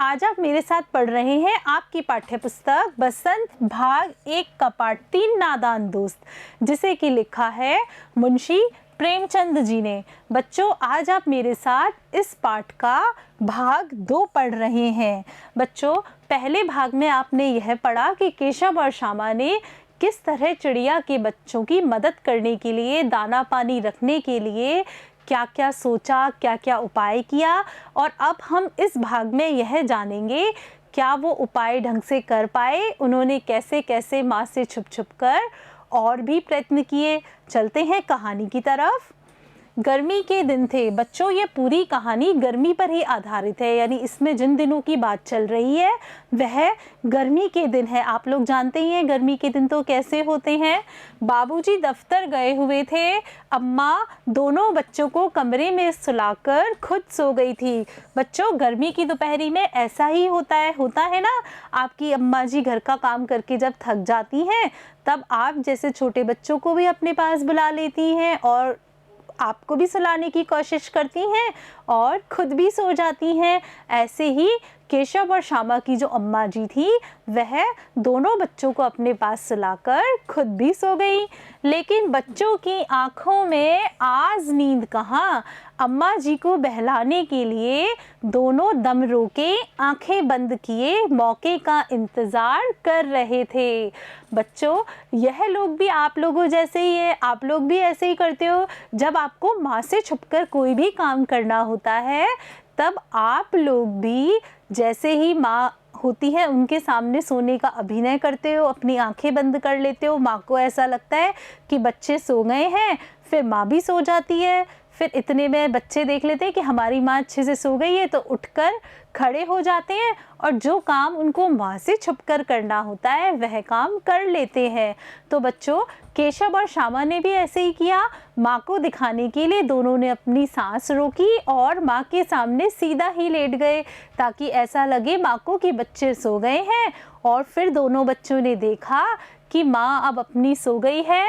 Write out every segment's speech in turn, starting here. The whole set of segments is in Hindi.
आज आप मेरे साथ पढ़ रहे हैं आपकी पाठ्य पुस्तक बसंत भाग 1 का पाठ 3 नादान दोस्त, जिसे कि लिखा है मुंशी प्रेमचंद जी ने। बच्चों, आज आप मेरे साथ इस पाठ का भाग 2 पढ़ रहे हैं। बच्चों, पहले भाग में आपने यह पढ़ा कि केशव और श्यामा ने किस तरह चिड़िया के बच्चों की मदद करने के लिए, दाना पानी रखने के लिए क्या क्या सोचा, क्या क्या उपाय किया। और अब हम इस भाग में यह जानेंगे क्या वो उपाय ढंग से कर पाए, उन्होंने कैसे कैसे माँ से छुप छुप कर और भी प्रयत्न किए। चलते हैं कहानी की तरफ। गर्मी के दिन थे। बच्चों, ये पूरी कहानी गर्मी पर ही आधारित है, यानी इसमें जिन दिनों की बात चल रही है वह गर्मी के दिन है। आप लोग जानते ही हैं गर्मी के दिन तो कैसे होते हैं। बाबूजी दफ्तर गए हुए थे, अम्मा दोनों बच्चों को कमरे में सुलाकर खुद सो गई थी। बच्चों, गर्मी की दोपहरी में ऐसा ही होता है ना। आपकी अम्मा जी घर का काम करके जब थक जाती हैं तब आप जैसे छोटे बच्चों को भी अपने पास बुला लेती हैं और आपको भी सुलाने की कोशिश करती हैं और खुद भी सो जाती हैं। ऐसे ही केशव और श्यामा की जो अम्मा जी थी वह दोनों बच्चों को अपने पास सुलाकर खुद भी सो गई। लेकिन बच्चों की आंखों में आज नींद कहाँ। अम्मा जी को बहलाने के लिए दोनों दम रोके, आंखें बंद किए मौके का इंतज़ार कर रहे थे। बच्चों, यह लोग भी आप लोगों जैसे ही है। आप लोग भी ऐसे ही करते हो। जब आपको माँ से छुपकर कोई भी काम करना होता है तब आप लोग भी जैसे ही माँ होती है उनके सामने सोने का अभिनय करते हो, अपनी आंखें बंद कर लेते हो। माँ को ऐसा लगता है कि बच्चे सो गए हैं, फिर माँ भी सो जाती है। फिर इतने में बच्चे देख लेते हैं कि हमारी माँ अच्छे से सो गई है तो उठकर खड़े हो जाते हैं और जो काम उनको माँ से छुपकर करना होता है वह काम कर लेते हैं। तो बच्चों, केशव और श्यामा ने भी ऐसे ही किया। माँ को दिखाने के लिए दोनों ने अपनी सांस रोकी और माँ के सामने सीधा ही लेट गए ताकि ऐसा लगे माँ को कि बच्चे सो गए हैं। और फिर दोनों बच्चों ने देखा कि माँ अब अपनी सो गई है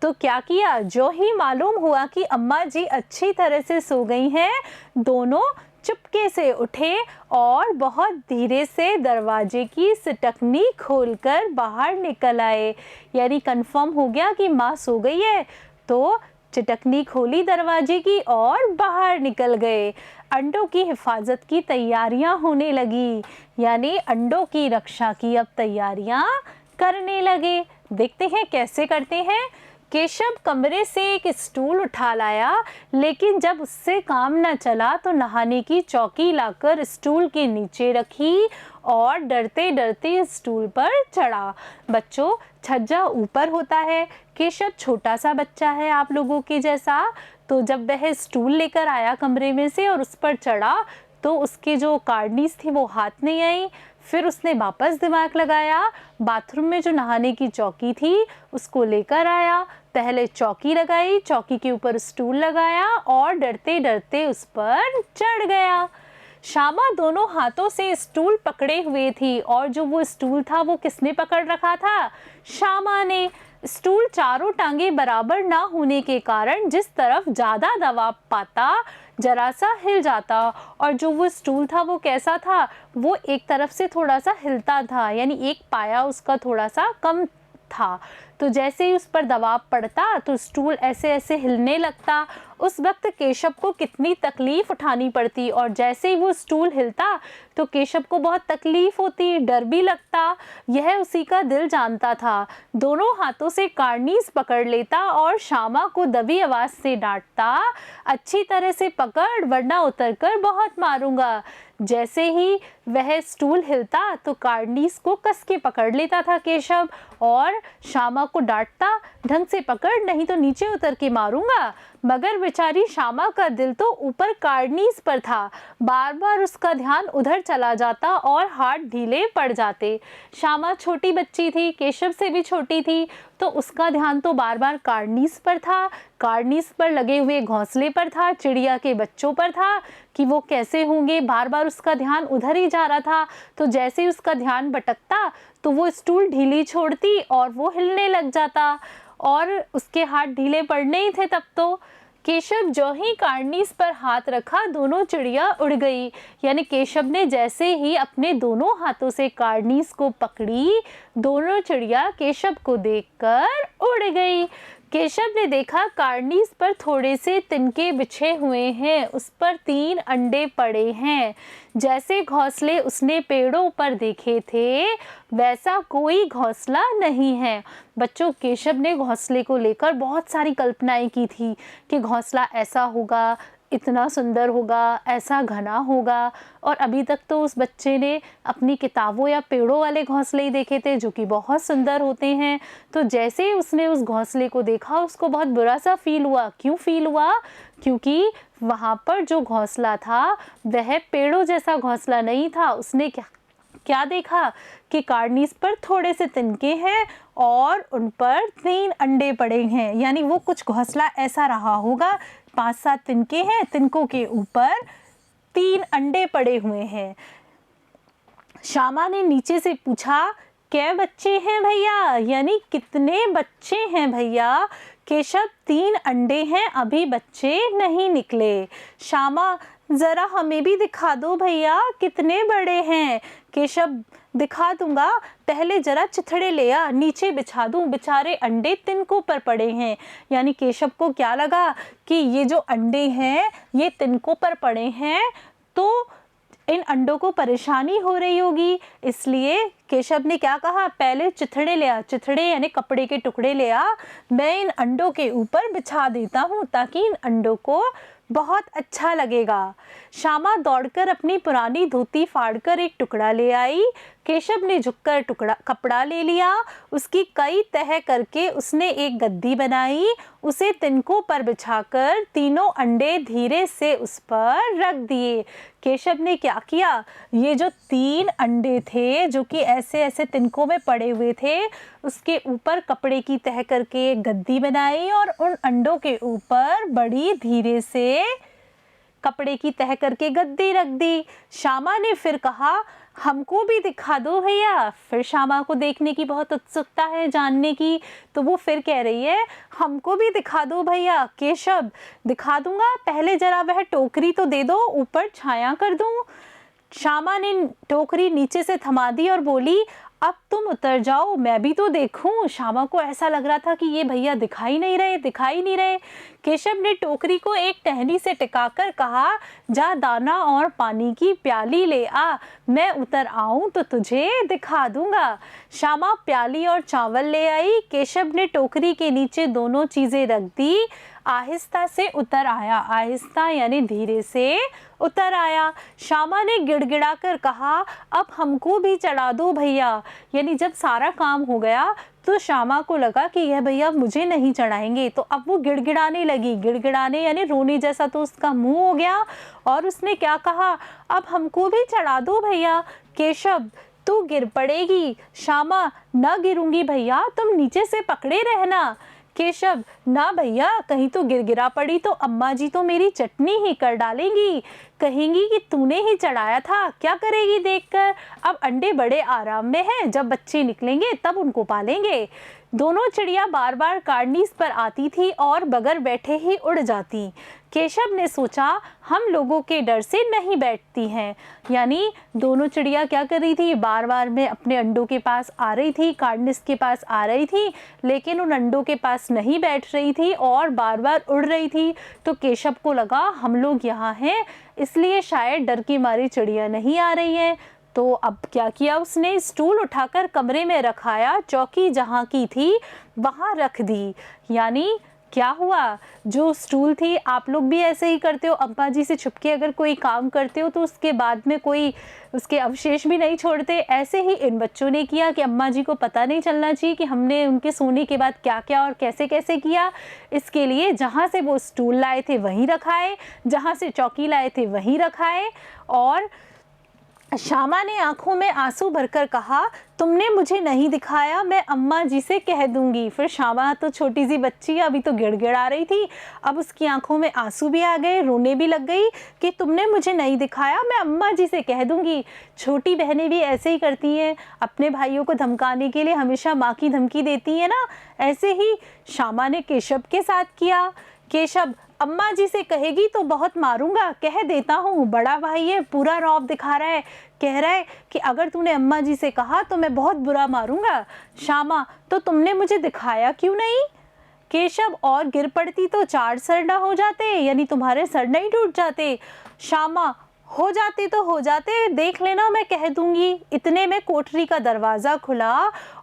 तो क्या किया, जो ही मालूम हुआ कि अम्मा जी अच्छी तरह से सो गई हैं, दोनों चुपके से उठे और बहुत धीरे से दरवाजे की सिटकनी खोलकर बाहर निकल आए। यानी कंफर्म हो गया कि माँ सो गई है तो चिटकनी खोली दरवाजे की और बाहर निकल गए। अंडों की हिफाजत की तैयारियां होने लगी, यानी अंडों की रक्षा की अब तैयारियां करने लगे। देखते हैं कैसे करते हैं। केशव कमरे से एक स्टूल उठा लाया, लेकिन जब उससे काम न चला तो नहाने की चौकी लाकर स्टूल के नीचे रखी और डरते डरते स्टूल पर चढ़ा। बच्चों, छज्जा ऊपर होता है। केशव छोटा सा बच्चा है आप लोगों के जैसा, तो जब वह स्टूल लेकर आया कमरे में से और उस पर चढ़ा तो उसके जो कार्डनीस थी वो हाथ नहीं आई। फिर उसने वापस दिमाग लगाया, बाथरूम में जो नहाने की चौकी थी उसको लेकर आया, पहले चौकी लगाई, चौकी के ऊपर स्टूल लगाया और डरते डरते उस पर चढ़ गया। श्यामा दोनों हाथों से स्टूल पकड़े हुए थी और जो वो स्टूल था वो किसने पकड़ रखा था? श्यामा ने। स्टूल चारों टांगे बराबर ना होने के कारण जिस तरफ ज़्यादा दबाव पाता जरा सा हिल जाता, और जो वो स्टूल था वो कैसा था, वो एक तरफ से थोड़ा सा हिलता था, यानी एक पाया उसका थोड़ा सा कम था। तो जैसे ही उस पर दबाव पड़ता तो स्टूल ऐसे ऐसे हिलने लगता। उस वक्त केशव को कितनी तकलीफ उठानी पड़ती, और जैसे ही वो स्टूल हिलता तो केशव को बहुत तकलीफ होती, डर भी लगता। यह उसी का दिल जानता था। दोनों हाथों से कार्नीस पकड़ लेता और श्यामा को दबी आवाज से डांटता, अच्छी तरह से पकड़ वरना उतरकर बहुत मारूंगा। जैसे ही वह स्टूल हिलता तो कार्नीस को कस के पकड़ लेता था केशव और श्यामा को डांटता, ढंग से पकड़ नहीं तो नीचे उतर के मारूंगा। मगर बेचारी श्यामा का दिल तो ऊपर कार्नीस पर था। बार बार उसका ध्यान उधर चला जाता और हाथ ढीले पड़ जाते। श्यामा छोटी बच्ची थी, केशव से भी छोटी थी, तो उसका ध्यान तो बार बार कार्नीस पर था, कार्नीस पर लगे हुए घोंसले पर था, चिड़िया के बच्चों पर था कि वो कैसे होंगे। बार बार उसका ध्यान उधर ही जा रहा था। तो जैसे ही उसका ध्यान भटकता तो वो स्टूल ढीली छोड़ती और वो हिलने लग जाता, और उसके हाथ ढीले पड़ने ही थे तब तो। केशव जो ही कार्निस पर हाथ रखा दोनों चिड़िया उड़ गई। यानी केशव ने जैसे ही अपने दोनों हाथों से कार्निस को पकड़ी, दोनों चिड़िया केशव को देखकर उड़ गई। केशव ने देखा कार्निस पर थोड़े से तिनके बिछे हुए हैं, उस पर 3 अंडे पड़े हैं। जैसे घोंसले उसने पेड़ों पर देखे थे वैसा कोई घोंसला नहीं है। बच्चों, केशव ने घोंसले को लेकर बहुत सारी कल्पनाएं की थी कि घोंसला ऐसा होगा, इतना सुंदर होगा, ऐसा घना होगा। और अभी तक तो उस बच्चे ने अपनी किताबों या पेड़ों वाले घोंसले ही देखे थे जो कि बहुत सुंदर होते हैं। तो जैसे ही उसने उस घोंसले को देखा उसको बहुत बुरा सा फील हुआ। क्यों फील हुआ? क्योंकि वहाँ पर जो घोंसला था वह पेड़ों जैसा घोंसला नहीं था। उसने क्या देखा कि कार्निस पर थोड़े से तिनके हैं और उन पर 3 अंडे पड़े हैं। यानी वो कुछ घोंसला ऐसा रहा होगा, 5-7 तिनके हैं, तिनकों के ऊपर 3 अंडे पड़े हुए हैं। श्यामा ने नीचे से पूछा, कै बच्चे हैं भैया? यानी कितने बच्चे हैं भैया? केशव, 3 अंडे हैं, अभी बच्चे नहीं निकले। श्यामा, जरा हमें भी दिखा दो भैया, कितने बड़े हैं? केशव, दिखा दूंगा, पहले जरा चिथड़े ले आ, नीचे बिछा दूं, बेचारे अंडे तिनकों पर पड़े हैं। यानी केशव को क्या लगा कि ये जो अंडे हैं ये तिनकों पर पड़े हैं तो इन अंडों को परेशानी हो रही होगी। इसलिए केशव ने क्या कहा, पहले चिथड़े ले आ, चिथड़े यानी कपड़े के टुकड़े ले आ, मैं इन अंडों के ऊपर बिछा देता हूँ ताकि इन अंडों को बहुत अच्छा लगेगा। श्यामा दौड़कर अपनी पुरानी धोती फाड़कर एक टुकड़ा ले आई। केशव ने झुककर कपड़ा ले लिया, उसकी कई तह करके उसने एक गद्दी बनाई, उसे तिनकों पर बिछाकर तीनों अंडे धीरे से उस पर रख दिए। केशव ने क्या किया, ये जो 3 अंडे थे जो कि ऐसे ऐसे तिनकों में पड़े हुए थे, उसके ऊपर कपड़े की तह करके एक गद्दी बनाई और उन अंडों के ऊपर बड़ी धीरे से कपड़े की तह करके गद्दी रख दी। श्यामा ने फिर कहा, हमको भी दिखा दो भैया। फिर श्यामा को देखने की बहुत उत्सुकता है, जानने की, तो वो फिर कह रही है, हमको भी दिखा दो भैया। केशव, दिखा दूंगा, पहले जरा वह टोकरी तो दे दो, ऊपर छाया कर दूं। श्यामा ने टोकरी नीचे से थमा दी और बोली, अब तुम उतर जाओ, मैं भी तो देखूं। श्यामा को ऐसा लग रहा था कि ये भैया दिखाई नहीं रहे। केशव ने टोकरी को एक टहनी से टिकाकर कहा, जा दाना और पानी की प्याली ले आ, मैं उतर आऊं तो तुझे दिखा दूंगा। श्यामा प्याली और चावल ले आई। केशव ने टोकरी के नीचे दोनों चीजें रख दी, आहिस्ता से उतर आया। आहिस्ता यानी धीरे से उतर आया। श्यामा ने गिड़गिड़ा कर कहा, अब हमको भी चढ़ा दो भैया। यानी जब सारा काम हो गया तो श्यामा को लगा कि यह भैया मुझे नहीं चढ़ाएंगे, तो अब वो गिड़गिड़ाने लगी। गिड़गिड़ाने यानी रोने जैसा तो उसका मुंह हो गया और उसने क्या कहा, अब हमको भी चढ़ा दो भैया। केशव, तू गिर पड़ेगी। श्यामा, ना गिरूंगी भैया, तुम नीचे से पकड़े रहना। केशव, ना भैया, कहीं तो गिरगिरा पड़ी तो अम्मा जी तो मेरी चटनी ही कर डालेंगी, कहेंगी कि तूने ही चढ़ाया था। क्या करेगी देखकर? अब अंडे बड़े आराम में हैं, जब बच्चे निकलेंगे तब उनको पालेंगे। दोनों चिड़िया बार बार कार्निस पर आती थी और बगैर बैठे ही उड़ जाती। केशव ने सोचा, हम लोगों के डर से नहीं बैठती हैं। यानी दोनों चिड़िया क्या कर रही थी, बार बार में अपने अंडों के पास आ रही थी, कार्निस के पास आ रही थी, लेकिन उन अंडों के पास नहीं बैठ रही थी और बार बार उड़ रही थी। तो केशव को लगा हम लोग यहाँ हैं, इसलिए शायद डर की मारी चिड़िया नहीं आ रही हैं। तो अब क्या किया उसने, स्टूल उठाकर कमरे में रखाया, चौकी जहाँ की थी वहाँ रख दी। यानी क्या हुआ, जो स्टूल थी, आप लोग भी ऐसे ही करते हो, अम्मा जी से छुपके अगर कोई काम करते हो तो उसके बाद में कोई उसके अवशेष भी नहीं छोड़ते। ऐसे ही इन बच्चों ने किया कि अम्मा जी को पता नहीं चलना चाहिए कि हमने उनके सोने के बाद क्या क्या और कैसे कैसे किया। इसके लिए जहाँ से वो स्टूल लाए थे वहीं रखाए, जहाँ से चौकी लाए थे वहीं रखाए। और श्यामा ने आंखों में आंसू भरकर कहा, तुमने मुझे नहीं दिखाया, मैं अम्मा जी से कह दूंगी। फिर श्यामा तो छोटी सी बच्ची, अभी तो गिड़गिड़ा रही थी, अब उसकी आंखों में आंसू भी आ गए, रोने भी लग गई कि तुमने मुझे नहीं दिखाया, मैं अम्मा जी से कह दूंगी। छोटी बहनें भी ऐसे ही करती हैं, अपने भाइयों को धमकाने के लिए हमेशा माँ की धमकी देती हैं ना। ऐसे ही श्यामा ने केशव के साथ किया। केशव, अम्मा जी से कहेगी तो बहुत मारूंगा, कह देता हूँ। बड़ा भाई है, पूरा रौब दिखा रहा है, कह रहा है कि अगर तूने अम्मा जी से कहा तो मैं बहुत बुरा मारूंगा। श्यामा, तो तुमने मुझे दिखाया क्यों नहीं? केशव, और गिर पड़ती तो 4 सर ना हो जाते, यानी तुम्हारे सर नहीं टूट जाते। श्यामा, हो जाते तो हो जाते, देख लेना, मैं कह दूंगी। इतने में कोठरी का दरवाज़ा खुला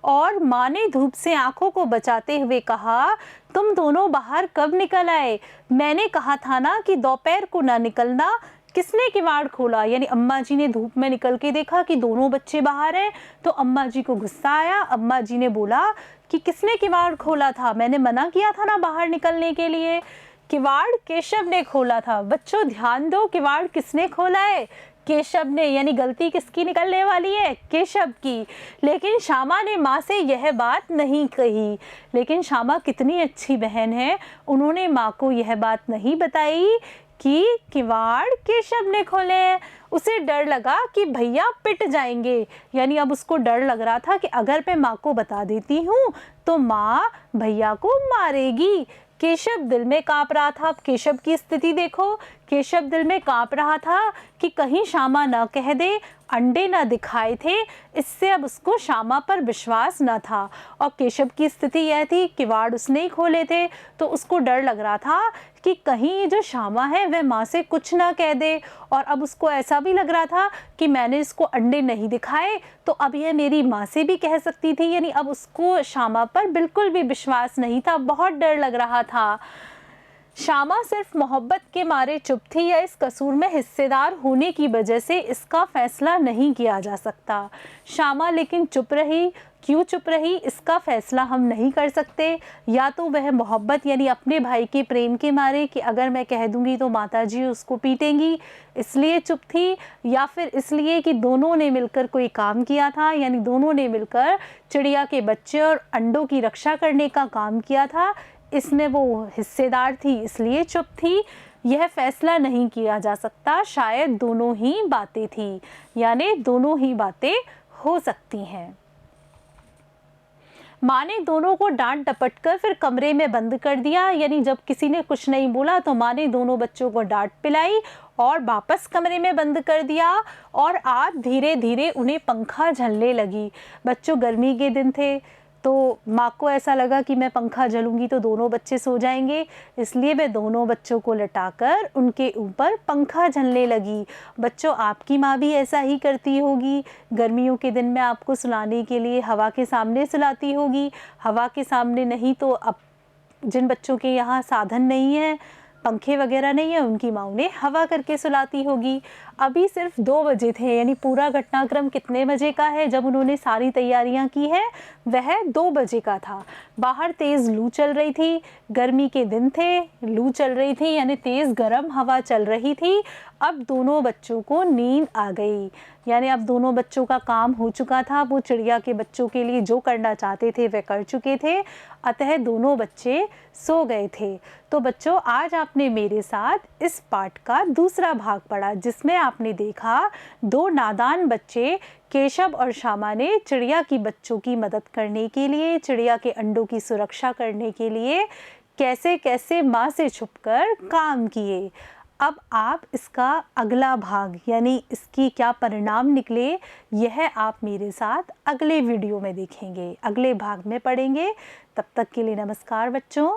और माँ ने धूप से आंखों को बचाते हुए कहा, तुम दोनों बाहर कब निकल आए? मैंने कहा था ना कि दोपहर को ना निकलना। किसने किवाड़ खोला? यानी अम्मा जी ने धूप में निकल के देखा कि दोनों बच्चे बाहर हैं, तो अम्मा जी को गुस्सा आया। अम्मा जी ने बोला कि किसने किवाड़ खोला था? मैंने मना किया था ना बाहर निकलने के लिए। किवाड़ केशव ने खोला था। बच्चों ध्यान दो, किवाड़ किसने खोला है? केशव ने, यानी गलती किसकी निकलने वाली है? केशव की। लेकिन श्यामा ने माँ से यह बात नहीं कही। लेकिन श्यामा कितनी अच्छी बहन है, उन्होंने माँ को यह बात नहीं बताई कि किवाड़ केशव ने खोले हैं। उसे डर लगा कि भैया पिट जाएंगे, यानी अब उसको डर लग रहा था कि अगर मैं माँ को बता देती हूँ तो माँ भैया को मारेगी। केशव दिल में काँप रहा था। अब केशव की स्थिति देखो, केशव दिल में काँप रहा था कि कहीं श्यामा न कह दे, अंडे न दिखाए थे। इससे अब उसको श्यामा पर विश्वास न था। और केशव की स्थिति यह थी, किवाड़ उसने ही खोले थे, तो उसको डर लग रहा था कि कहीं जो श्यामा है वह माँ से कुछ ना कह दे। और अब उसको ऐसा भी लग रहा था कि मैंने इसको अंडे नहीं दिखाए तो अब यह मेरी माँ से भी कह सकती थी। यानी अब उसको श्यामा पर बिल्कुल भी विश्वास नहीं था, बहुत डर लग रहा था। श्यामा सिर्फ मोहब्बत के मारे चुप थी, या इस कसूर में हिस्सेदार होने की वजह से इसका फैसला नहीं किया जा सकता। श्यामा लेकिन चुप रही। क्यों चुप रही, इसका फैसला हम नहीं कर सकते। या तो वह मोहब्बत यानी अपने भाई के प्रेम के मारे कि अगर मैं कह दूंगी तो माताजी उसको पीटेंगी, इसलिए चुप थी, या फिर इसलिए कि दोनों ने मिलकर कोई काम किया था, यानी दोनों ने मिलकर चिड़िया के बच्चे और अंडों की रक्षा करने का काम किया था, इसमें वो हिस्सेदार थी इसलिए चुप थी। यह फैसला नहीं किया जा सकता, शायद दोनों ही बातें थी, यानी दोनों ही बातें हो सकती हैं। माँ ने दोनों को डांट डपट कर फिर कमरे में बंद कर दिया। यानी जब किसी ने कुछ नहीं बोला तो माँ ने दोनों बच्चों को डांट पिलाई और वापस कमरे में बंद कर दिया। और आप धीरे धीरे उन्हें पंखा झलने लगी। बच्चों गर्मी के दिन थे तो माँ को ऐसा लगा कि मैं पंखा झलूंगी तो दोनों बच्चे सो जाएंगे, इसलिए वे दोनों बच्चों को लटाकर उनके ऊपर पंखा झलने लगी। बच्चों आपकी माँ भी ऐसा ही करती होगी। गर्मियों के दिन में आपको सुलाने के लिए हवा के सामने सुलाती होगी। हवा के सामने नहीं तो अब जिन बच्चों के यहाँ साधन नहीं है, पंखे वगैरह नहीं है, उनकी माँ उन्हें हवा करके सुलाती होगी। अभी सिर्फ 2 बजे थे, यानी पूरा घटनाक्रम कितने बजे का है जब उन्होंने सारी तैयारियां की है, वह 2 बजे का था। बाहर तेज़ लू चल रही थी, गर्मी के दिन थे, लू चल रही थी, यानी तेज़ गर्म हवा चल रही थी। अब दोनों बच्चों को नींद आ गई, यानी अब दोनों बच्चों का काम हो चुका था। वो चिड़िया के बच्चों के लिए जो करना चाहते थे वे कर चुके थे, अतः दोनों बच्चे सो गए थे। तो बच्चों आज आपने मेरे साथ इस पाठ का दूसरा भाग पढ़ा, जिसमें आपने देखा 2 नादान बच्चे केशव और श्यामा ने चिड़िया की बच्चों की मदद करने के लिए, चिड़िया के अंडों की सुरक्षा करने के लिए कैसे कैसे माँ से छुपकर काम किए। अब आप इसका अगला भाग यानी इसकी क्या परिणाम निकले, यह आप मेरे साथ अगले वीडियो में देखेंगे, अगले भाग में पढ़ेंगे। तब तक के लिए नमस्कार बच्चों।